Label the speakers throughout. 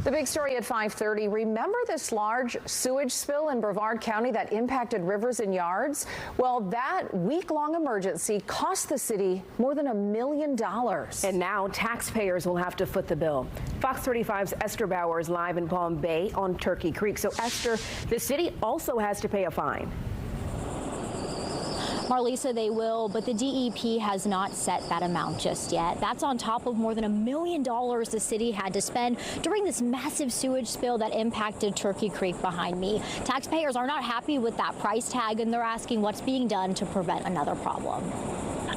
Speaker 1: The big story at 5:30. Remember this large sewage spill in Brevard County that impacted rivers and yards? Well, that week-long emergency cost the city more than $1 million.
Speaker 2: And now taxpayers will have to foot the bill. Fox 35's Esther Bauer is live in Palm Bay on Turkey Creek. So, Esther, the city also has to pay a fine.
Speaker 3: Marlisa, they will, but the DEP has not set that amount just yet. That's on top of more than $1 million the city had to spend during this massive sewage spill that impacted Turkey Creek behind me. Taxpayers are not happy with that price tag, and they're asking what's being done to prevent another problem.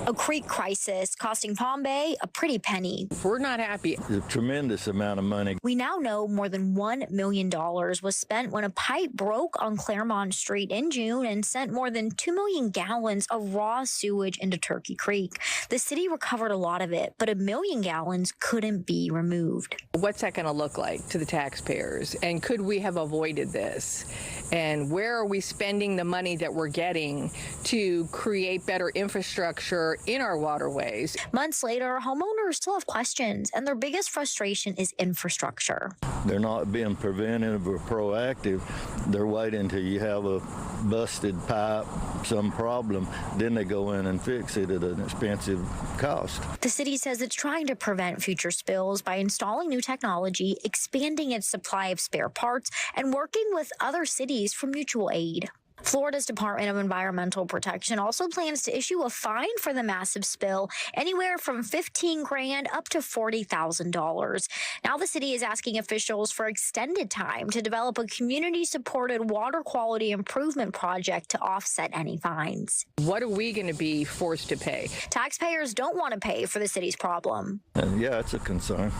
Speaker 3: A creek crisis costing Palm Bay a pretty penny.
Speaker 4: We're not happy.
Speaker 5: It's a tremendous amount of money.
Speaker 3: We now know more than $1 million was spent when a pipe broke on Claremont Street in June and sent more than 2 million gallons of raw sewage into Turkey Creek. The city recovered a lot of it, but 1 million gallons couldn't be removed.
Speaker 4: What's that going to look like to the taxpayers? And could we have avoided this? And where are we spending the money that we're getting to create better infrastructure in our waterways?
Speaker 3: Months later, homeowners still have questions, and their biggest frustration is infrastructure.
Speaker 5: They're not being preventive or proactive. They're waiting until you have a busted pipe, some problem, then they go in and fix it at an expensive cost.
Speaker 3: The city says it's trying to prevent future spills by installing new technology, expanding its supply of spare parts, and working with other cities for mutual aid. Florida's Department of Environmental Protection also plans to issue a fine for the massive spill, anywhere from $15,000 up to $40,000. Now the city is asking officials for extended time to develop a community-supported water quality improvement project to offset any fines.
Speaker 4: What are we going to be forced to pay?
Speaker 3: Taxpayers don't want to pay for the city's problem.
Speaker 5: Yeah, it's a concern.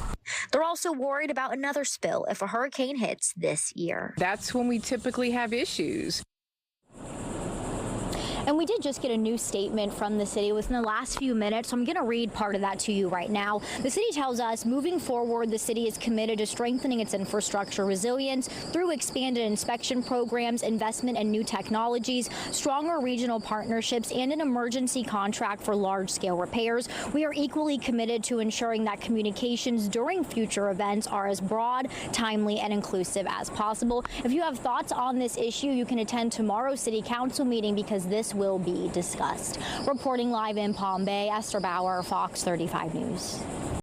Speaker 3: They're also worried about another spill if a hurricane hits this year.
Speaker 4: That's when we typically have issues.
Speaker 3: And we did just get a new statement from the city within the last few minutes, so I'm going to read part of that to you right now. The city tells us moving forward, the city is committed to strengthening its infrastructure resilience through expanded inspection programs, investment in new technologies, stronger regional partnerships, and an emergency contract for large-scale repairs. We are equally committed to ensuring that communications during future events are as broad, timely, and inclusive as possible. If you have thoughts on this issue, you can attend tomorrow's city council meeting because this will be discussed. Reporting live in Palm Bay, Esther Bauer, Fox 35 News.